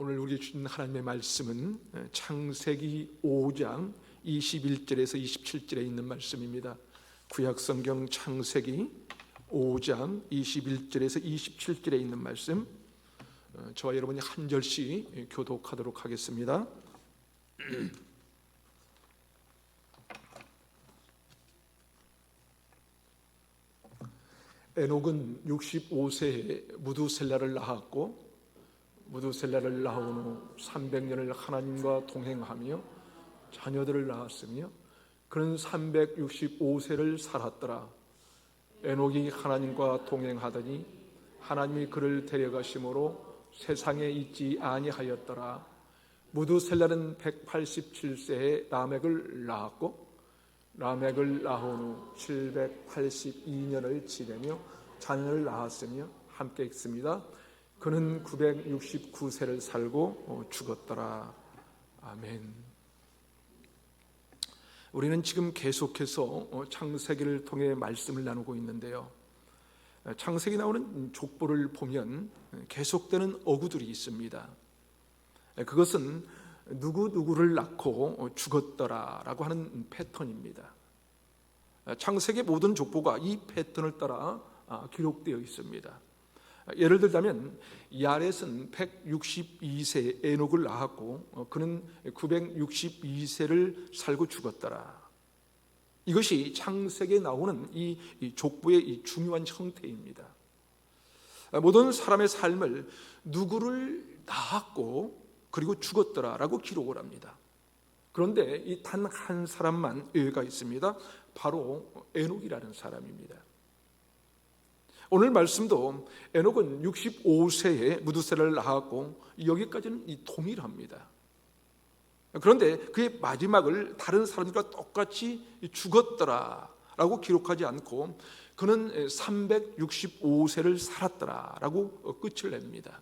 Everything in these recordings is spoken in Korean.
오늘 우리 주신 하나님의 말씀은 창세기 5장 21절에서 27절에 있는 말씀입니다. 구약성경 창세기 5장 21절에서 27절에 있는 말씀, 저와 여러분이 한 절씩 교독하도록 하겠습니다. 에녹은 65세에 무두셀라를 낳았고, 무두셀라를 낳은 후 300년을 하나님과 동행하며 자녀들을 낳았으며, 그는 365세를 살았더라. 에녹이 하나님과 동행하더니 하나님이 그를 데려가심으로 세상에 있지 아니하였더라. 무두셀라는 187세에 라멕을 낳았고, 라멕을 낳은 후 782년을 지내며 자녀를 낳았으며 함께 읽습니다. 그는 969세를 살고 죽었더라. 아멘. 우리는 지금 계속해서 창세기를 통해 말씀을 나누고 있는데요, 창세기 나오는 족보를 보면 계속되는 어구들이 있습니다. 그것은 누구누구를 낳고 죽었더라라고 하는 패턴입니다. 창세기 모든 족보가 이 패턴을 따라 기록되어 있습니다. 예를 들자면 야렛은 162세에 에녹을 낳았고, 그는 962세를 살고 죽었더라. 이것이 창세기에 나오는 이 족보의 이 중요한 형태입니다. 모든 사람의 삶을 누구를 낳았고 그리고 죽었더라라고 기록을 합니다. 그런데 이 단 한 사람만 예외가 있습니다. 바로 에녹이라는 사람입니다. 오늘 말씀도 에녹은 65세에 무두셀라를 낳았고, 여기까지는 동일합니다. 그런데 그의 마지막을 다른 사람들과 똑같이 죽었더라라고 기록하지 않고, 그는 365세를 살았더라라고 끝을 냅니다.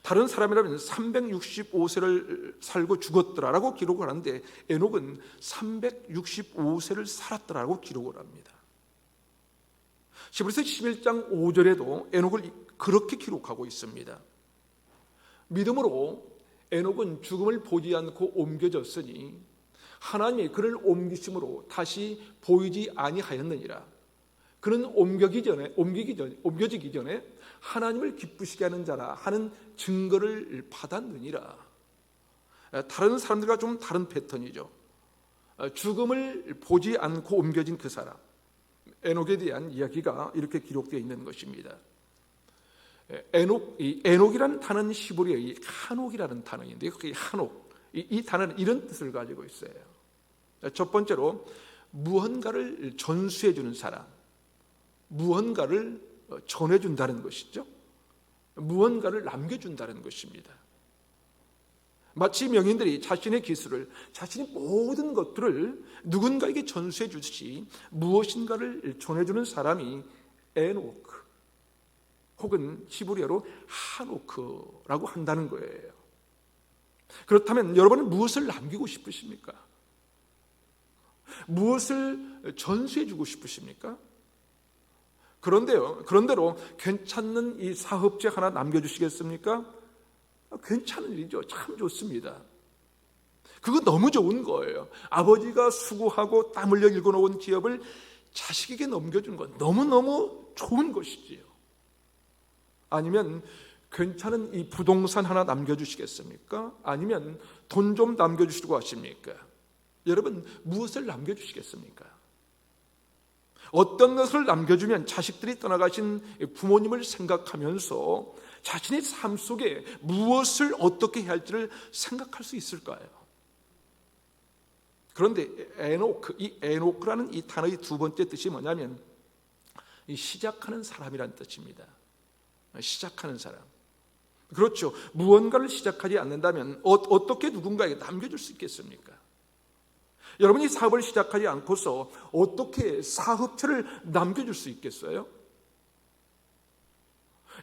다른 사람이라면 365세를 살고 죽었더라라고 기록을 하는데, 에녹은 365세를 살았더라라고 기록을 합니다. 히브리서 11장 5절에도 에녹을 그렇게 기록하고 있습니다. 믿음으로 에녹은 죽음을 보지 않고 옮겨졌으니 하나님이 그를 옮기심으로 다시 보이지 아니하였느니라. 그는 옮겨지기 전에 하나님을 기쁘시게 하는 자라 하는 증거를 받았느니라. 다른 사람들과 좀 다른 패턴이죠. 죽음을 보지 않고 옮겨진 그 사람, 에녹에 대한 이야기가 이렇게 기록되어 있는 것입니다. 에녹이라는 단어는 히브리어의 한옥이라는 단어인데, 그 한옥, 이 단어는 이런 뜻을 가지고 있어요. 첫 번째로 무언가를 전수해 주는 사람, 무언가를 전해준다는 것이죠. 무언가를 남겨준다는 것입니다. 마치 명인들이 자신의 기술을, 자신의 모든 것들을 누군가에게 전수해 주듯이 무엇인가를 전해주는 사람이 에녹, 혹은 히브리어로 하노크라고 한다는 거예요. 그렇다면 여러분은 무엇을 남기고 싶으십니까? 무엇을 전수해 주고 싶으십니까? 그런대로 괜찮은 이 사업체 하나 남겨주시겠습니까? 괜찮은 일이죠. 참 좋습니다. 그거 너무 좋은 거예요. 아버지가 수고하고 땀 흘려 일궈놓은 기업을 자식에게 넘겨주는 건 너무너무 좋은 것이지요. 아니면 괜찮은 이 부동산 하나 남겨주시겠습니까? 아니면 돈 좀 남겨주시려고 하십니까? 여러분, 무엇을 남겨주시겠습니까? 어떤 것을 남겨주면 자식들이 떠나가신 부모님을 생각하면서 자신의 삶 속에 무엇을 어떻게 해야 할지를 생각할 수 있을까요? 그런데 에녹이라는 이 단어의 두 번째 뜻이 뭐냐면 이 시작하는 사람이라는 뜻입니다. 시작하는 사람. 그렇죠. 무언가를 시작하지 않는다면 어떻게 누군가에게 남겨줄 수 있겠습니까? 여러분이 사업을 시작하지 않고서 어떻게 사업체를 남겨줄 수 있겠어요?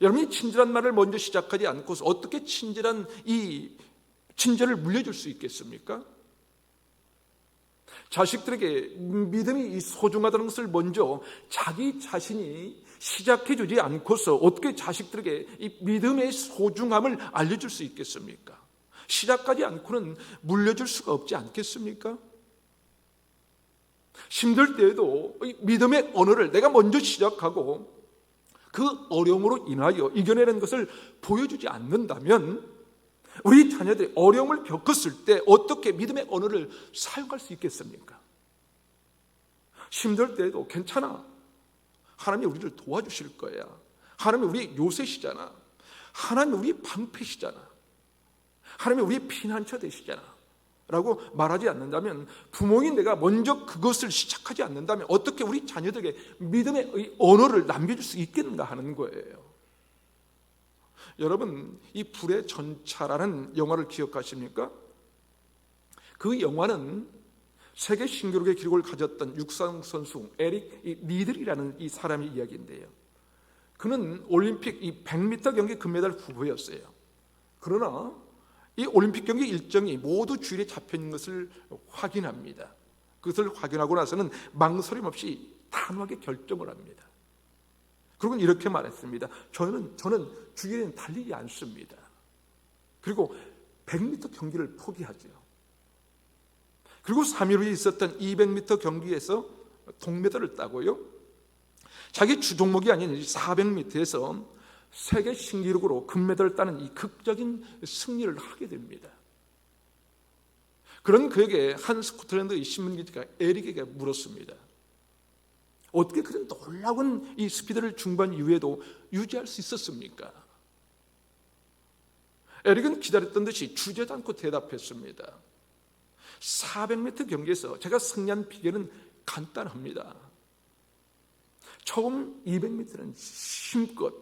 여러분이 친절한 말을 먼저 시작하지 않고서 어떻게 친절한 이 친절을 물려줄 수 있겠습니까? 자식들에게 믿음이 소중하다는 것을 먼저 자기 자신이 시작해주지 않고서 어떻게 자식들에게 이 믿음의 소중함을 알려줄 수 있겠습니까? 시작하지 않고는 물려줄 수가 없지 않겠습니까? 힘들 때에도 이 믿음의 언어를 내가 먼저 시작하고 그 어려움으로 인하여 이겨내는 것을 보여주지 않는다면 우리 자녀들이 어려움을 겪었을 때 어떻게 믿음의 언어를 사용할 수 있겠습니까? 힘들 때에도 괜찮아. 하나님이 우리를 도와주실 거야. 하나님이 우리 요새시잖아. 하나님이 우리 방패시잖아. 하나님이 우리 피난처 되시잖아 라고 말하지 않는다면, 부모인 내가 먼저 그것을 시작하지 않는다면 어떻게 우리 자녀들에게 믿음의 언어를 남겨줄 수 있겠는가 하는 거예요. 여러분, 이 불의 전차라는 영화를 기억하십니까? 그 영화는 세계 신기록의 기록을 가졌던 육상 선수 에릭 리들이라는 이 사람의 이야기인데요. 그는 올림픽 이 100m 경기 금메달 후보였어요. 그러나 이 올림픽 경기 일정이 모두 주일에 잡혀 있는 것을 확인합니다. 그것을 확인하고 나서는 망설임 없이 단호하게 결정을 합니다. 그리고 이렇게 말했습니다. 저는 주일에는 달리지 않습니다. 그리고 100m 경기를 포기하죠. 그리고 3일 후에 있었던 200m 경기에서 동메달을 따고요, 자기 주종목이 아닌 400m에서 세계 신기록으로 금메달을 따는 이 극적인 승리를 하게 됩니다. 그런 그에게 한 스코틀랜드 신문기자가 에릭에게 물었습니다. 어떻게 그런 놀라운 이 스피드를 중반 이후에도 유지할 수 있었습니까? 에릭은 기다렸던 듯이 주저하지 않고 대답했습니다. 400m 경기에서 제가 승리한 비결은 간단합니다. 처음 200m는 힘껏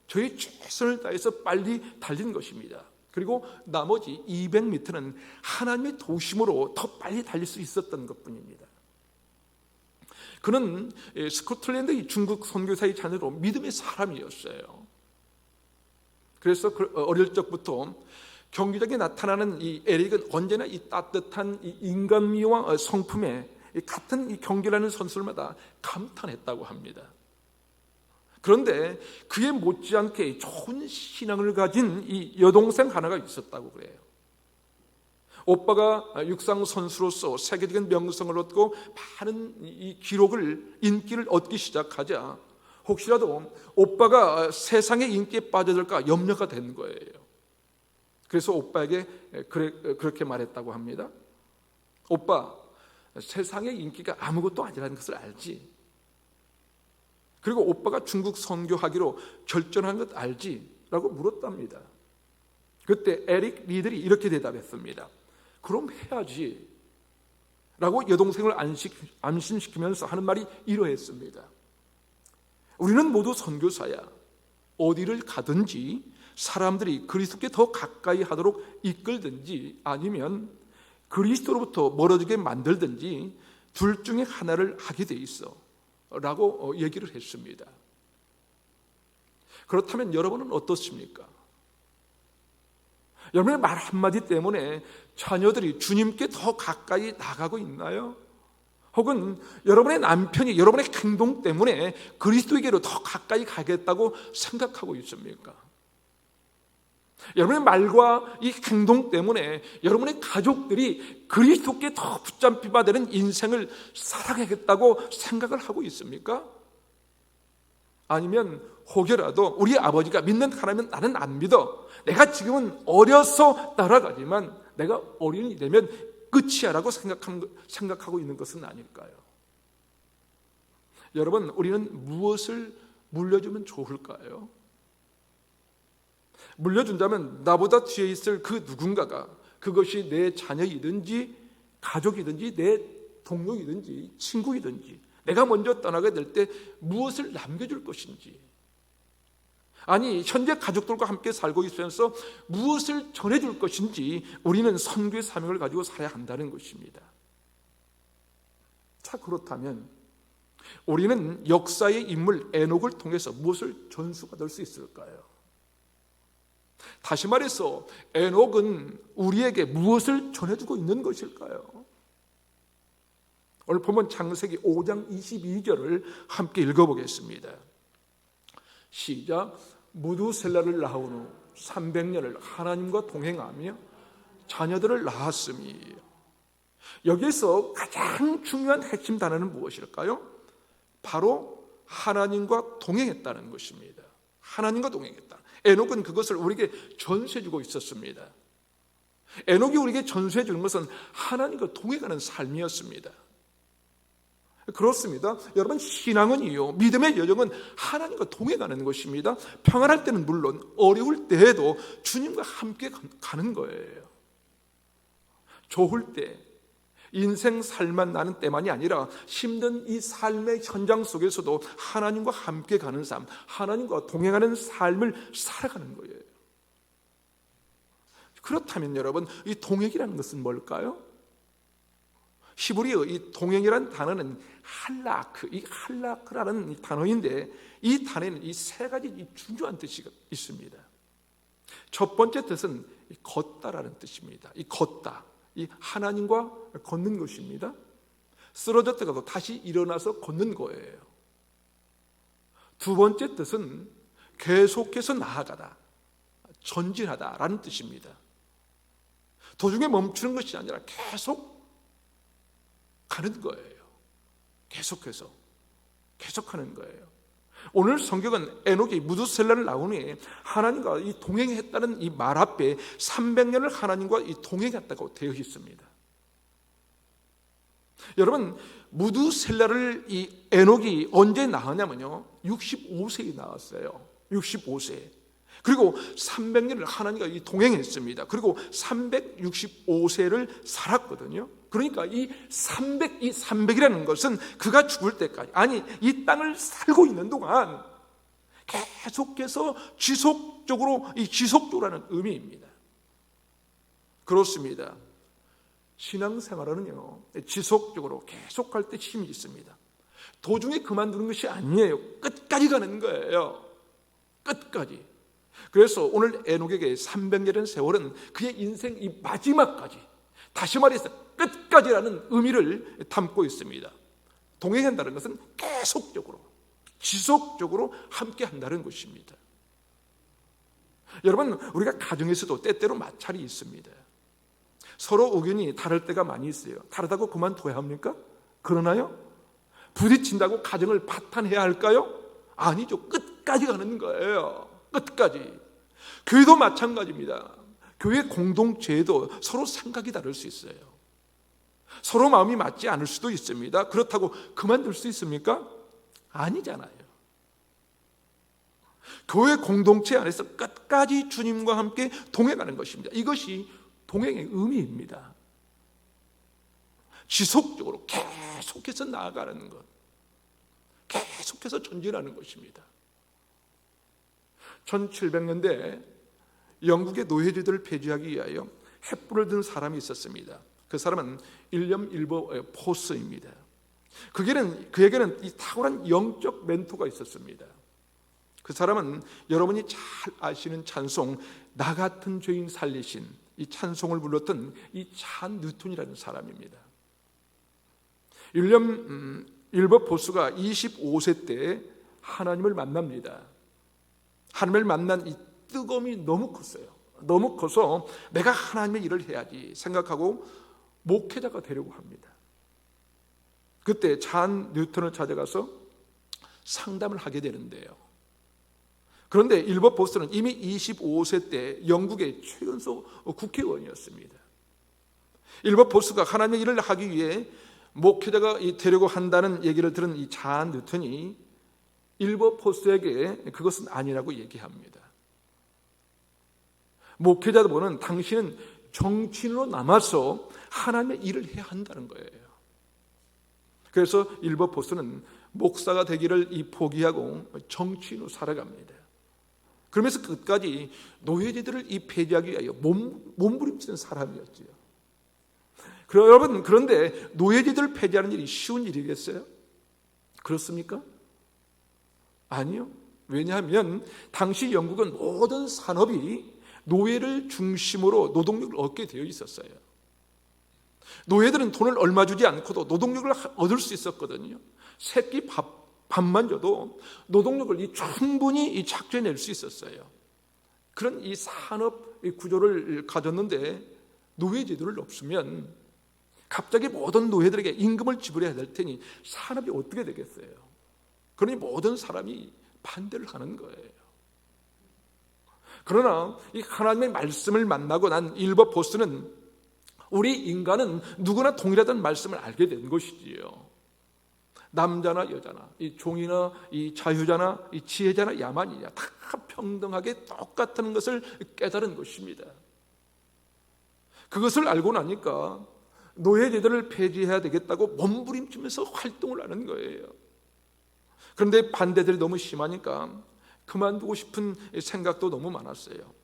저의 최선을 다해서 빨리 달린 것입니다. 그리고 나머지 200m는 하나님의 도심으로 더 빨리 달릴 수 있었던 것뿐입니다. 그는 스코틀랜드 중국 선교사의 자녀로 믿음의 사람이었어요. 그래서 어릴 적부터 경기장에 나타나는 이 에릭은 언제나 이 따뜻한 이 인간미와 성품에 같은 이 경기라는 선수들마다 감탄했다고 합니다. 그런데 그에 못지않게 좋은 신앙을 가진 이 여동생 하나가 있었다고 그래요. 오빠가 육상 선수로서 세계적인 명성을 얻고 많은 이 기록을, 인기를 얻기 시작하자 혹시라도 오빠가 세상의 인기에 빠져들까 염려가 된 거예요. 그래서 오빠에게 그렇게 말했다고 합니다. 오빠, 세상의 인기가 아무것도 아니라는 것을 알지? 그리고 오빠가 중국 선교하기로 결정한 것 알지? 라고 물었답니다. 그때 에릭 리들이 이렇게 대답했습니다. 그럼 해야지 라고 여동생을 안심시키면서 하는 말이 이러했습니다. 우리는 모두 선교사야. 어디를 가든지 사람들이 그리스도께 더 가까이 하도록 이끌든지 아니면 그리스도로부터 멀어지게 만들든지 둘 중에 하나를 하게 돼 있어 라고 얘기를 했습니다. 그렇다면 여러분은 어떻습니까? 여러분의 말 한마디 때문에 자녀들이 주님께 더 가까이 나가고 있나요? 혹은 여러분의 남편이 여러분의 행동 때문에 그리스도에게로 더 가까이 가겠다고 생각하고 있습니까? 여러분의 말과 이 행동 때문에 여러분의 가족들이 그리스도께 더 붙잡히게 되는 인생을 살아가겠다고 생각을 하고 있습니까? 아니면 혹여라도 우리 아버지가 믿는 하나님은 나는 안 믿어. 내가 지금은 어려서 따라가지만 내가 어린이 되면 끝이야 라고 생각하고 있는 것은 아닐까요? 여러분, 우리는 무엇을 물려주면 좋을까요? 물려준다면 나보다 뒤에 있을 그 누군가가, 그것이 내 자녀이든지 가족이든지 내 동료이든지 친구이든지, 내가 먼저 떠나게 될 때 무엇을 남겨줄 것인지, 아니 현재 가족들과 함께 살고 있으면서 무엇을 전해줄 것인지 우리는 선교의 사명을 가지고 살아야 한다는 것입니다. 자, 그렇다면 우리는 역사의 인물 에녹을 통해서 무엇을 전수받을 수 있을까요? 다시 말해서 에녹은 우리에게 무엇을 전해주고 있는 것일까요? 오늘 보면 창세기 5장 22절을 함께 읽어보겠습니다. 시작. 무두셀라를 낳은 후 300년을 하나님과 동행하며 자녀들을 낳았으니. 여기에서 가장 중요한 핵심 단어는 무엇일까요? 바로 하나님과 동행했다는 것입니다. 하나님과 동행했다. 에녹은 그것을 우리에게 전수해주고 있었습니다. 에녹이 우리에게 전수해 주는 것은 하나님과 동행하는 삶이었습니다. 그렇습니다. 여러분, 신앙은요, 믿음의 여정은 하나님과 동행하는 것입니다. 평안할 때는 물론 어려울 때에도 주님과 함께 가는 거예요. 좋을 때, 인생 살만 나는 때만이 아니라 힘든 이 삶의 현장 속에서도 하나님과 함께 가는 삶, 하나님과 동행하는 삶을 살아가는 거예요. 그렇다면 여러분, 이 동행이라는 것은 뭘까요? 히브리어 이 동행이라는 단어는 할라크, 이 할라크라는 이 단어인데, 이 단어에는 이 세 가지 중요한 뜻이 있습니다. 첫 번째 뜻은 걷다라는 뜻입니다. 이 걷다, 이 하나님과 걷는 것입니다. 쓰러졌다가도 다시 일어나서 걷는 거예요. 두 번째 뜻은 계속해서 나아가다, 전진하다라는 뜻입니다. 도중에 멈추는 것이 아니라 계속 가는 거예요. 계속하는 거예요. 오늘 성경은 에녹이 무두셀라를 낳은 후에 하나님과 이 동행했다는 이 말 앞에 300년을 하나님과 이 동행했다고 되어 있습니다. 여러분, 무두셀라를 이 에녹이 언제 낳았냐면요, 65세에 낳았어요. 65세. 그리고 300년을 하나님과 이 동행했습니다. 그리고 365세를 살았거든요. 그러니까 이 300이라는 것은 그가 죽을 때까지, 아니 이 땅을 살고 있는 동안 계속해서 지속적으로라는 의미입니다. 그렇습니다. 신앙생활은요, 지속적으로 계속할 때 힘이 있습니다. 도중에 그만두는 것이 아니에요. 끝까지 가는 거예요. 끝까지. 그래서 오늘 에녹에게 300년의 세월은 그의 인생 이 마지막까지, 다시 말해서 끝까지라는 의미를 담고 있습니다. 동행한다는 것은 계속적으로, 지속적으로 함께 한다는 것입니다. 여러분, 우리가 가정에서도 때때로 마찰이 있습니다. 서로 의견이 다를 때가 많이 있어요. 다르다고 그만둬야 합니까? 그러나요? 부딪힌다고 가정을 파탄해야 할까요? 아니죠. 끝까지 가는 거예요. 끝까지. 교회도 마찬가지입니다. 교회 공동체에도 서로 생각이 다를 수 있어요. 서로 마음이 맞지 않을 수도 있습니다. 그렇다고 그만둘 수 있습니까? 아니잖아요. 교회 공동체 안에서 끝까지 주님과 함께 동행하는 것입니다. 이것이 동행의 의미입니다. 지속적으로 계속해서 나아가는 것, 계속해서 전진하는 것입니다. 1700년대 영국의 노예제도를 폐지하기 위하여 횃불을 든 사람이 있었습니다. 그 사람은 윌리엄 포스입니다. 그에게는 이 탁월한 영적 멘토가 있었습니다. 그 사람은 여러분이 잘 아시는 찬송, 나 같은 죄인 살리신, 이 찬송을 불렀던 이 잔 뉴턴이라는 사람입니다. 윌리엄 포스가 25세 때 하나님을 만납니다. 하나님을 만난 이 뜨거움이 너무 컸어요. 너무 커서 내가 하나님의 일을 해야지 생각하고 목회자가 되려고 합니다. 그때 잔 뉴턴을 찾아가서 상담을 하게 되는데요. 그런데 윌버 포스는 이미 25세 때 영국의 최연소 국회의원이었습니다. 윌버 포스가 하나님의 일을 하기 위해 목회자가 되려고 한다는 얘기를 들은 이 잔 뉴턴이 윌버 포스에게 그것은 아니라고 얘기합니다. 목회자들은 당신은 정치인으로 남아서 하나님의 일을 해야 한다는 거예요. 그래서 윌버 포스는 목사가 되기를 포기하고 정치인으로 살아갑니다. 그러면서 끝까지 노예제도를 폐지하기 위하여 몸부림치는 사람이었죠. 여러분, 그런데 노예제도를 폐지하는 일이 쉬운 일이겠어요? 그렇습니까? 아니요. 왜냐하면 당시 영국은 모든 산업이 노예를 중심으로 노동력을 얻게 되어 있었어요. 노예들은 돈을 얼마 주지 않고도 노동력을 얻을 수 있었거든요. 새끼 밥 밥만 줘도 노동력을 충분히 착취해낼 수 있었어요. 그런 이 산업 구조를 가졌는데 노예제도를 없으면 갑자기 모든 노예들에게 임금을 지불해야 될 테니 산업이 어떻게 되겠어요? 그러니 모든 사람이 반대를 하는 거예요. 그러나 이 하나님의 말씀을 만나고 난 일부 보스는 우리 인간은 누구나 동일하다는 말씀을 알게 된 것이지요. 남자나 여자나, 이 종이나 이 자유자나 이 지혜자나 야만이냐 다 평등하게 똑같다는 것을 깨달은 것입니다. 그것을 알고 나니까 노예제도를 폐지해야 되겠다고 몸부림치면서 활동을 하는 거예요. 그런데 반대들이 너무 심하니까 그만두고 싶은 생각도 너무 많았어요.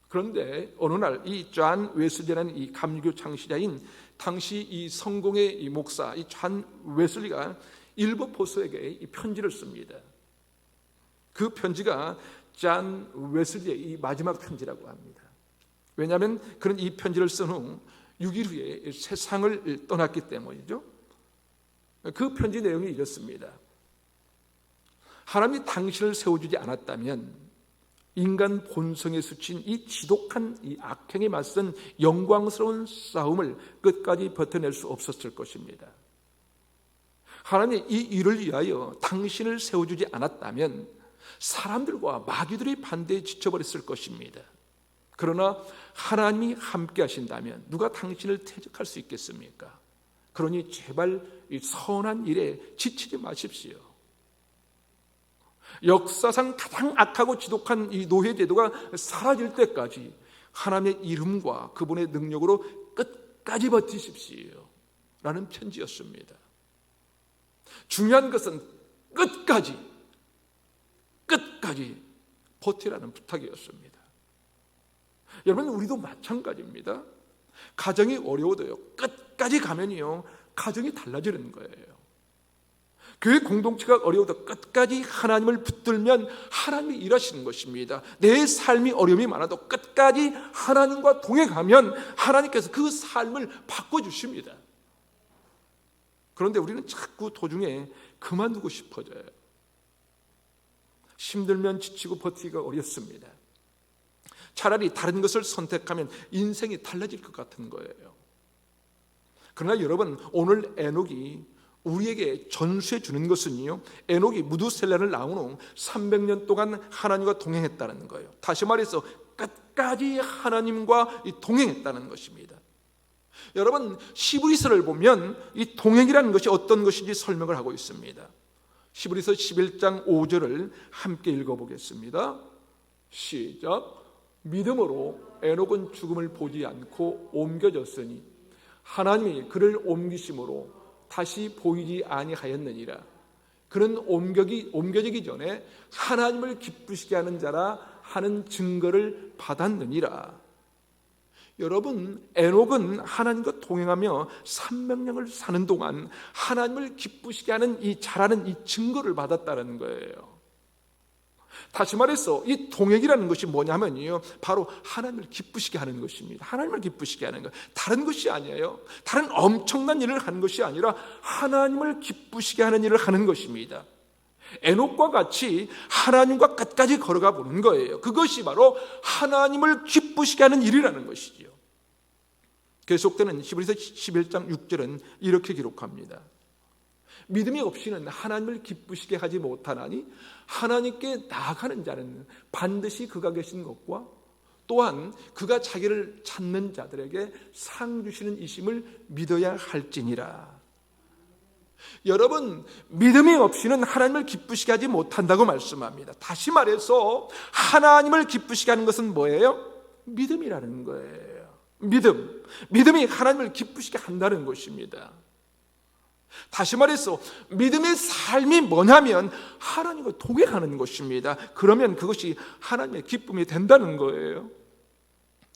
그런데 어느 날 이 존 웨슬리라는 이 감리교 창시자인 당시 이 성공의 이 목사 이 존 웨슬리가 일부 보수에게 이 편지를 씁니다. 그 편지가 존 웨슬리의 이 마지막 편지라고 합니다. 왜냐하면 그는 이 편지를 쓴 후 6일 후에 세상을 떠났기 때문이죠. 그 편지 내용이 이렇습니다. 하나님이 당신을 세워주지 않았다면 인간 본성에 스친 이 지독한 이 악행에 맞선 영광스러운 싸움을 끝까지 버텨낼 수 없었을 것입니다. 하나님이 이 일을 위하여 당신을 세워주지 않았다면 사람들과 마귀들의 반대에 지쳐버렸을 것입니다. 그러나 하나님이 함께 하신다면 누가 당신을 퇴적할 수 있겠습니까? 그러니 제발 이 선한 일에 지치지 마십시오. 역사상 가장 악하고 지독한 이 노예제도가 사라질 때까지 하나님의 이름과 그분의 능력으로 끝까지 버티십시오 라는 편지였습니다. 중요한 것은 끝까지 버티라는 부탁이었습니다. 여러분, 우리도 마찬가지입니다. 가정이 어려워도요, 끝까지 가면요 가정이 달라지는 거예요. 교회 공동체가 어려워도 끝까지 하나님을 붙들면 하나님이 일하시는 것입니다. 내 삶이 어려움이 많아도 끝까지 하나님과 동행하면 하나님께서 그 삶을 바꿔주십니다. 그런데 우리는 자꾸 도중에 그만두고 싶어져요. 힘들면 지치고 버티기가 어렵습니다. 차라리 다른 것을 선택하면 인생이 달라질 것 같은 거예요. 그러나 여러분, 오늘 에녹이 우리에게 전수해 주는 것은요, 에녹이 무두셀라를 낳은 후 300년 동안 하나님과 동행했다는 거예요. 다시 말해서 끝까지 하나님과 동행했다는 것입니다. 여러분, 히브리서를 보면 이 동행이라는 것이 어떤 것인지 설명을 하고 있습니다. 히브리서 11장 5절을 함께 읽어보겠습니다. 시작. 믿음으로 에녹은 죽음을 보지 않고 옮겨졌으니 하나님이 그를 옮기심으로 다시 보이지 아니하였느니라. 그는 옮겨지기 전에 하나님을 기쁘시게 하는 자라 하는 증거를 받았느니라. 여러분, 에녹은 하나님과 동행하며 300년을 사는 동안 하나님을 기쁘시게 하는 이 자라는 이 증거를 받았다는 거예요. 다시 말해서 이 동행이라는 것이 뭐냐면요, 바로 하나님을 기쁘시게 하는 것입니다. 하나님을 기쁘시게 하는 것, 다른 것이 아니에요. 다른 엄청난 일을 하는 것이 아니라 하나님을 기쁘시게 하는 일을 하는 것입니다. 에녹과 같이 하나님과 끝까지 걸어가 보는 거예요. 그것이 바로 하나님을 기쁘시게 하는 일이라는 것이지요. 계속되는 히브리서 11장 6절은 이렇게 기록합니다. 믿음이 없이는 하나님을 기쁘시게 하지 못하나니 하나님께 나아가는 자는 반드시 그가 계신 것과 또한 그가 자기를 찾는 자들에게 상 주시는 이심을 믿어야 할지니라. 여러분, 믿음이 없이는 하나님을 기쁘시게 하지 못한다고 말씀합니다. 다시 말해서 하나님을 기쁘시게 하는 것은 뭐예요? 믿음이라는 거예요. 믿음이 하나님을 기쁘시게 한다는 것입니다. 다시 말해서 믿음의 삶이 뭐냐면 하나님과 동행하는 것입니다. 그러면 그것이 하나님의 기쁨이 된다는 거예요.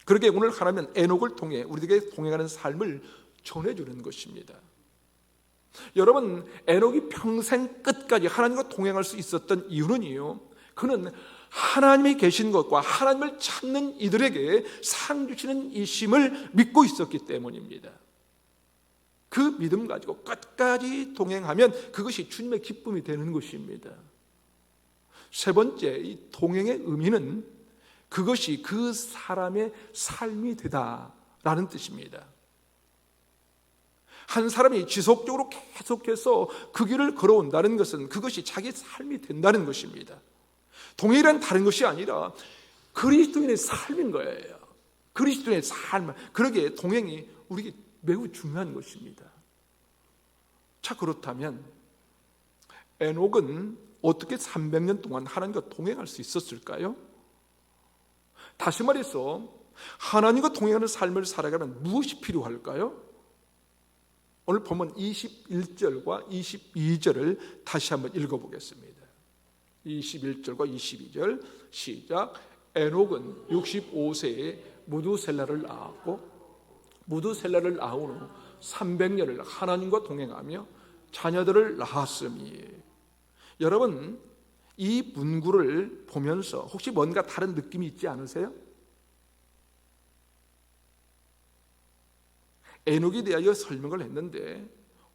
그렇게 오늘 하나님은 에녹을 통해 우리에게 동행하는 삶을 전해주는 것입니다. 여러분, 에녹이 평생 끝까지 하나님과 동행할 수 있었던 이유는요, 그는 하나님이 계신 것과 하나님을 찾는 이들에게 상 주시는 이심을 믿고 있었기 때문입니다. 그 믿음 가지고 끝까지 동행하면 그것이 주님의 기쁨이 되는 것입니다. 세 번째, 이 동행의 의미는 그것이 그 사람의 삶이 되다라는 뜻입니다. 한 사람이 지속적으로 계속해서 그 길을 걸어온다는 것은 그것이 자기 삶이 된다는 것입니다. 동행이란 다른 것이 아니라 그리스도인의 삶인 거예요. 그리스도인의 삶. 그러기에 동행이 우리에게 매우 중요한 것입니다. 자, 그렇다면 에녹은 어떻게 300년 동안 하나님과 동행할 수 있었을까요? 다시 말해서 하나님과 동행하는 삶을 살아가면 무엇이 필요할까요? 오늘 본문 21절과 22절을 다시 한번 읽어보겠습니다. 21절과 22절 시작. 에녹은 65세에 무두셀라를 낳았고 무두셀라를 낳은 후 300년을 하나님과 동행하며 자녀들을 낳았으니. 여러분, 이 문구를 보면서 혹시 뭔가 다른 느낌이 있지 않으세요? 에녹에 대하여 설명을 했는데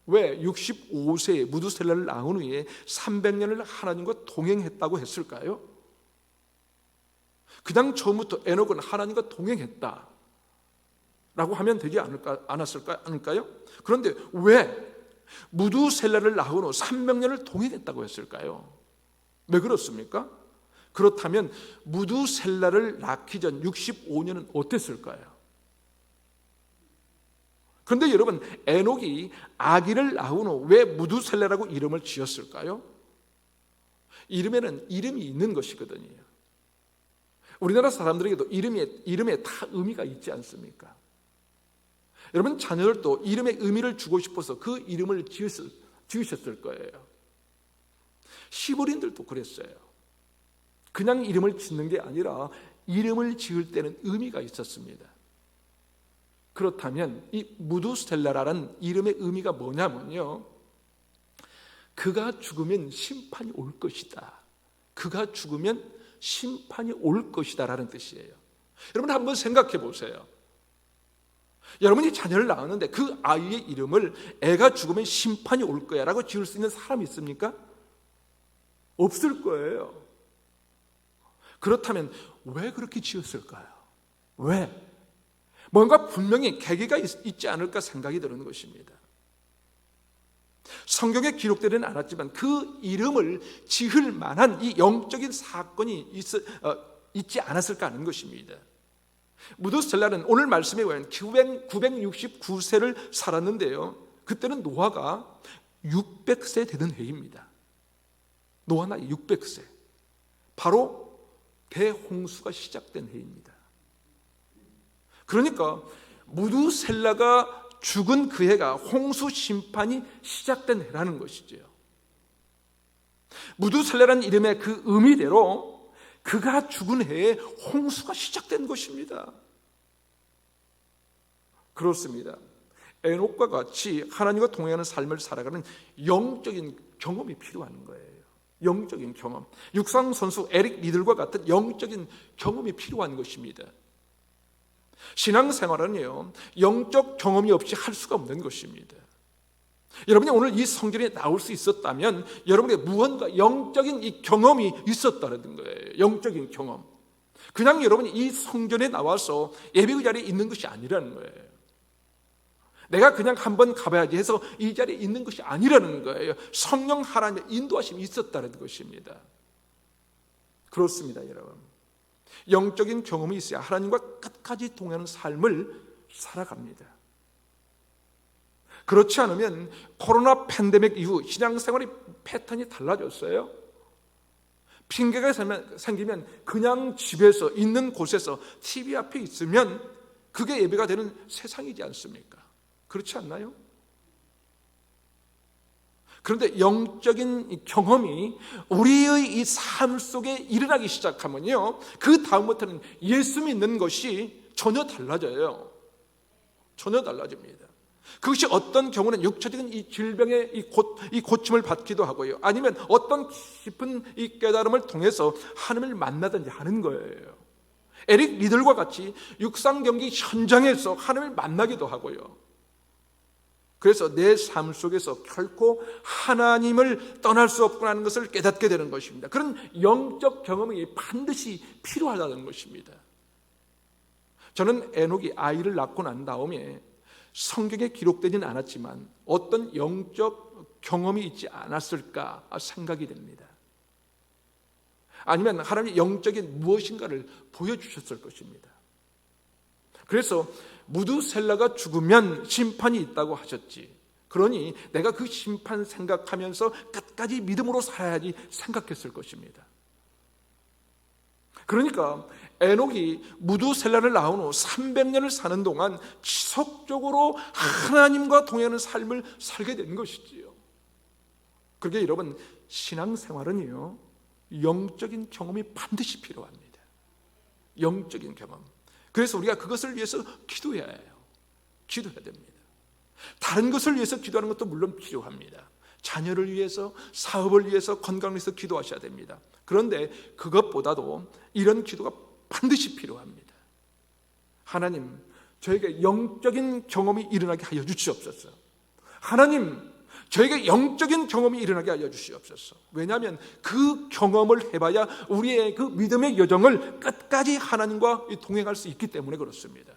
왜 65세에 무두셀라를 낳은 후에 300년을 하나님과 동행했다고 했을까요? 그냥 처음부터 에녹은 하나님과 동행했다 라고 하면 되지 않을까요? 그런데 왜 무두셀라를 낳은 후 300년을 동행했다고 했을까요? 왜 그렇습니까? 그렇다면 무두셀라를 낳기 전 65년은 어땠을까요? 그런데 여러분, 에녹이 아기를 낳은 후 왜 무두셀라라고 이름을 지었을까요? 이름에는 이름이 있는 것이거든요. 우리나라 사람들에게도 이름에 다 의미가 있지 않습니까? 여러분, 자녀들도 이름에 의미를 주고 싶어서 그 이름을 지으셨을 거예요. 히브리인들도 그랬어요. 그냥 이름을 짓는 게 아니라 이름을 지을 때는 의미가 있었습니다. 그렇다면 이 무두셀라라는 이름의 의미가 뭐냐면요, 그가 죽으면 심판이 올 것이다. 그가 죽으면 심판이 올 것이다 라는 뜻이에요. 여러분, 한번 생각해 보세요. 여러분이 자녀를 낳았는데 그 아이의 이름을 애가 죽으면 심판이 올 거야 라고 지을 수 있는 사람이 있습니까? 없을 거예요. 그렇다면 왜 그렇게 지었을까요? 왜? 뭔가 분명히 계기가 있지 않을까 생각이 드는 것입니다. 성경에 기록되지는 않았지만 그 이름을 지을 만한 이 영적인 사건이 있지 않았을까 하는 것입니다. 무두셀라는 오늘 말씀에 의하면 969세를 살았는데요, 그때는 노아가 600세 되는 해입니다. 노아 나이 600세, 바로 대홍수가 시작된 해입니다. 그러니까 무두셀라가 죽은 그 해가 홍수 심판이 시작된 해라는 것이죠. 무두셀라라는 이름의 그 의미대로 그가 죽은 해에 홍수가 시작된 것입니다. 그렇습니다. 에녹과 같이 하나님과 동행하는 삶을 살아가는 영적인 경험이 필요한 거예요. 영적인 경험. 육상 선수 에릭 리들과 같은 영적인 경험이 필요한 것입니다. 신앙생활은요, 영적 경험이 없이 할 수가 없는 것입니다. 여러분이 오늘 이 성전에 나올 수 있었다면 여러분에게 무언가 영적인 이 경험이 있었다는 거예요. 영적인 경험. 그냥 여러분이 이 성전에 나와서 예배 자리에 있는 것이 아니라는 거예요. 내가 그냥 한번 가봐야지 해서 이 자리에 있는 것이 아니라는 거예요. 성령 하나님의 인도하심이 있었다는 것입니다. 그렇습니다, 여러분. 영적인 경험이 있어야 하나님과 끝까지 동행하는 삶을 살아갑니다. 그렇지 않으면 코로나 팬데믹 이후 신앙생활의 패턴이 달라졌어요. 핑계가 생기면 그냥 집에서 있는 곳에서 TV 앞에 있으면 그게 예배가 되는 세상이지 않습니까? 그렇지 않나요? 그런데 영적인 경험이 우리의 이 삶 속에 일어나기 시작하면요, 그 다음부터는 예수 믿는 것이 전혀 달라져요. 전혀 달라집니다. 그것이 어떤 경우는 육체적인 이 질병의 이 고침을 받기도 하고요, 아니면 어떤 깊은 이 깨달음을 통해서 하나님을 만나든지 하는 거예요. 에릭 리들과 같이 육상 경기 현장에서 하나님을 만나기도 하고요. 그래서 내 삶 속에서 결코 하나님을 떠날 수 없구나 하는 것을 깨닫게 되는 것입니다. 그런 영적 경험이 반드시 필요하다는 것입니다. 저는 에녹이 아이를 낳고 난 다음에 성경에 기록되지는 않았지만 어떤 영적 경험이 있지 않았을까 생각이 됩니다. 아니면 하나님이 영적인 무엇인가를 보여주셨을 것입니다. 그래서 무두셀라가 죽으면 심판이 있다고 하셨지, 그러니 내가 그 심판 생각하면서 끝까지 믿음으로 살아야지 생각했을 것입니다. 그러니까 에녹이 무두셀라를 낳은 후 300년을 사는 동안 지속적으로 하나님과 동행하는 삶을 살게 된 것이지요. 그러게 여러분, 신앙생활은요, 영적인 경험이 반드시 필요합니다. 영적인 경험. 그래서 우리가 그것을 위해서 기도해야 해요. 기도해야 됩니다. 다른 것을 위해서 기도하는 것도 물론 필요합니다. 자녀를 위해서, 사업을 위해서, 건강을 위해서 기도하셔야 됩니다. 그런데 그것보다도 이런 기도가 반드시 필요합니다. 하나님, 저에게 영적인 경험이 일어나게 하여 주시옵소서. 하나님, 저에게 영적인 경험이 일어나게 하여 주시옵소서. 왜냐하면 그 경험을 해봐야 우리의 그 믿음의 여정을 끝까지 하나님과 동행할 수 있기 때문에 그렇습니다.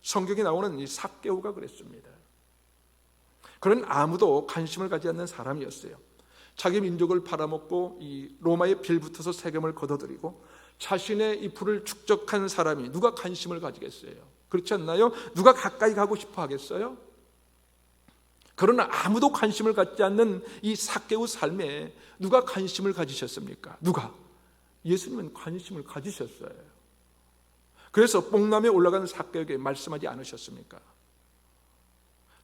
성경에 나오는 이 삭개오가 그랬습니다. 그는 아무도 관심을 가지지 않는 사람이었어요. 자기 민족을 팔아먹고 이 로마에 빌붙어서 세금을 걷어들이고 자신의 이 부를 축적한 사람이 누가 관심을 가지겠어요? 그렇지 않나요? 누가 가까이 가고 싶어 하겠어요? 그러나 아무도 관심을 갖지 않는 이 삭개오 삶에 누가 관심을 가지셨습니까? 누가? 예수님은 관심을 가지셨어요. 그래서 뽕나무에 올라간 삭개오에게 말씀하지 않으셨습니까?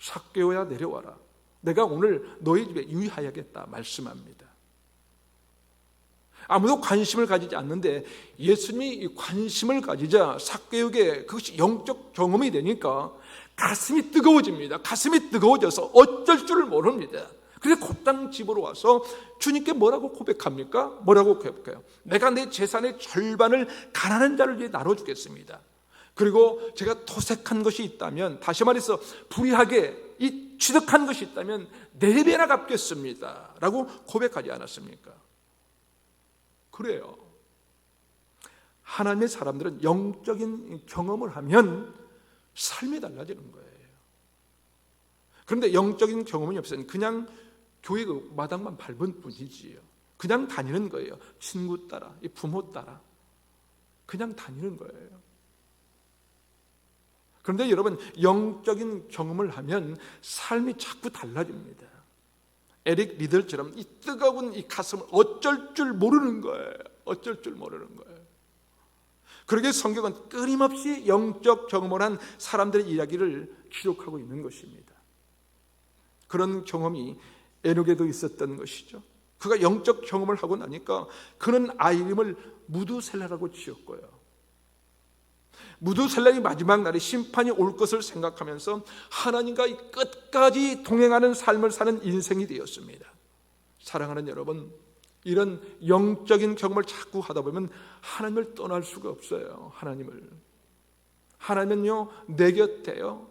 삭개오야, 내려와라. 내가 오늘 너희 집에 유의하야겠다 말씀합니다. 아무도 관심을 가지지 않는데 예수님이 관심을 가지자 삭개오에게 그것이 영적 경험이 되니까 가슴이 뜨거워집니다. 가슴이 뜨거워져서 어쩔 줄을 모릅니다. 그래서 곧장 집으로 와서 주님께 뭐라고 고백합니까? 뭐라고 고백해요? 내가 내 재산의 절반을 가난한 자를 위해 나눠주겠습니다. 그리고 제가 토색한 것이 있다면, 다시 말해서 불의하게 이 취득한 것이 있다면 4배나 갚겠습니다 라고 고백하지 않았습니까? 그래요. 하나님의 사람들은 영적인 경험을 하면 삶이 달라지는 거예요. 그런데 영적인 경험이 없으면 그냥 교회 그 마당만 밟은 뿐이지요. 그냥 다니는 거예요. 친구 따라, 부모 따라 그냥 다니는 거예요. 그런데 여러분, 영적인 경험을 하면 삶이 자꾸 달라집니다. 에릭 리들처럼 이 뜨거운 이 가슴을 어쩔 줄 모르는 거예요. 어쩔 줄 모르는 거예요. 그러게 성경은 끊임없이 영적 경험을 한 사람들의 이야기를 기록하고 있는 것입니다. 그런 경험이 에녹에도 있었던 것이죠. 그가 영적 경험을 하고 나니까 그는 아이 이름을 무두셀라라고 지었고요. 무두셀라의 마지막 날에 심판이 올 것을 생각하면서 하나님과 끝까지 동행하는 삶을 사는 인생이 되었습니다. 사랑하는 여러분, 이런 영적인 경험을 자꾸 하다 보면 하나님을 떠날 수가 없어요. 하나님은요, 내 곁에요,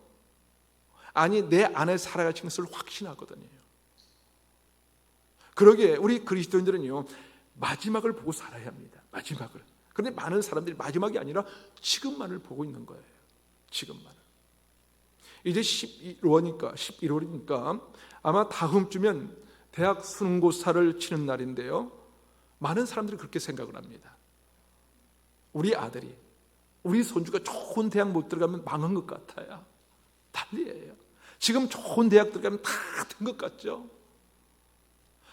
아니 내 안에 살아가신 것을 확신하거든요. 그러기에 우리 그리스도인들은요, 마지막을 보고 살아야 합니다. 마지막을. 그런데 많은 사람들이 마지막이 아니라 지금만을 보고 있는 거예요. 지금만을. 이제 11월이니까 아마 다음 주면 대학 수능고사를 치는 날인데요, 많은 사람들이 그렇게 생각을 합니다. 우리 아들이, 우리 손주가 좋은 대학 못 들어가면 망한 것 같아요. 난리예요. 지금 좋은 대학 들어가면 다 된 것 같죠?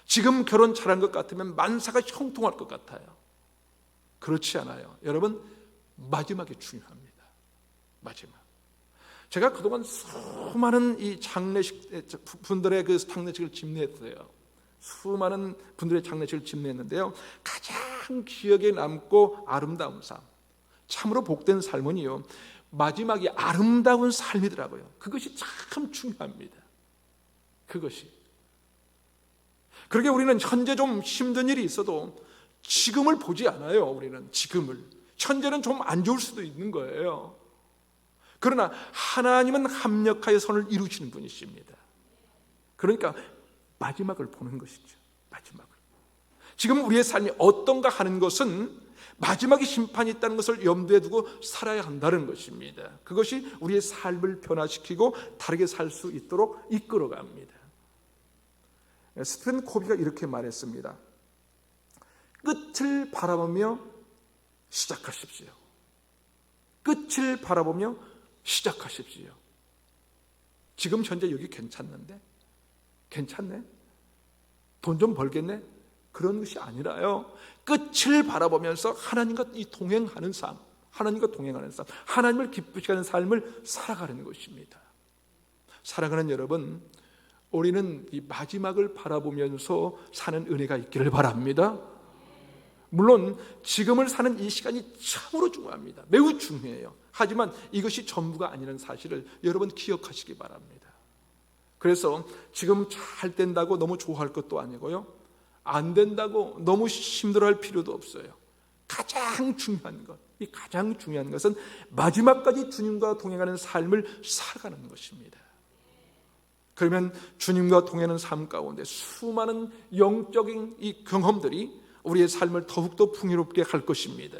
지금 결혼 잘한 것 같으면 만사가 형통할 것 같아요. 그렇지 않아요. 여러분, 마지막이 중요합니다. 마지막. 제가 그동안 수많은 이 장례식 분들의 그 장례식을 집례했어요. 수많은 분들의 장례식을 집례했는데요, 가장 기억에 남고 아름다운 삶, 참으로 복된 삶은요, 마지막이 아름다운 삶이더라고요. 그것이 참 중요합니다. 그것이. 그러게 우리는 현재 좀 힘든 일이 있어도 지금을 보지 않아요. 우리는 지금을. 현재는 좀 안 좋을 수도 있는 거예요. 그러나 하나님은 합력하여 선을 이루시는 분이십니다. 그러니까 마지막을 보는 것이죠. 마지막을. 지금 우리의 삶이 어떤가 하는 것은 마지막에 심판이 있다는 것을 염두에 두고 살아야 한다는 것입니다. 그것이 우리의 삶을 변화시키고 다르게 살 수 있도록 이끌어갑니다. 스티븐 코비가 이렇게 말했습니다. 끝을 바라보며 시작하십시오. 끝을 바라보며 시작하십시오. 지금 현재 여기 괜찮네? 돈 좀 벌겠네? 그런 것이 아니라요, 끝을 바라보면서 하나님과 동행하는 삶, 하나님을 기쁘시게 하는 삶을 살아가는 것입니다. 사랑하는 여러분, 우리는 이 마지막을 바라보면서 사는 은혜가 있기를 바랍니다. 물론 지금을 사는 이 시간이 참으로 중요합니다. 매우 중요해요. 하지만 이것이 전부가 아니라는 사실을 여러분 기억하시기 바랍니다. 그래서 지금 잘 된다고 너무 좋아할 것도 아니고요, 안 된다고 너무 힘들어할 필요도 없어요. 가장 중요한 것은 마지막까지 주님과 동행하는 삶을 살아가는 것입니다. 그러면 주님과 동행하는 삶 가운데 수많은 영적인 이 경험들이 우리의 삶을 더욱더 풍요롭게 할 것입니다.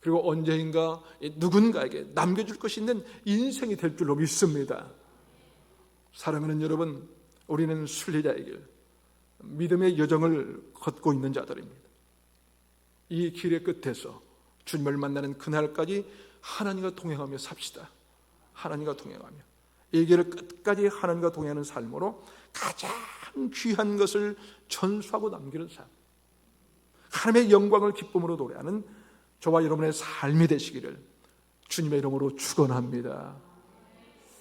그리고 언젠가 누군가에게 남겨줄 것이 있는 인생이 될 줄로 믿습니다. 사랑하는 여러분, 우리는 순례자의 길, 믿음의 여정을 걷고 있는 자들입니다. 이 길의 끝에서 주님을 만나는 그날까지 하나님과 동행하며 삽시다. 하나님과 동행하며 이 길을 끝까지 하나님과 동행하는 삶으로 가장 귀한 것을 전수하고 남기는 삶, 하나님의 영광을 기쁨으로 노래하는 저와 여러분의 삶이 되시기를 주님의 이름으로 축원합니다.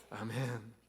아멘.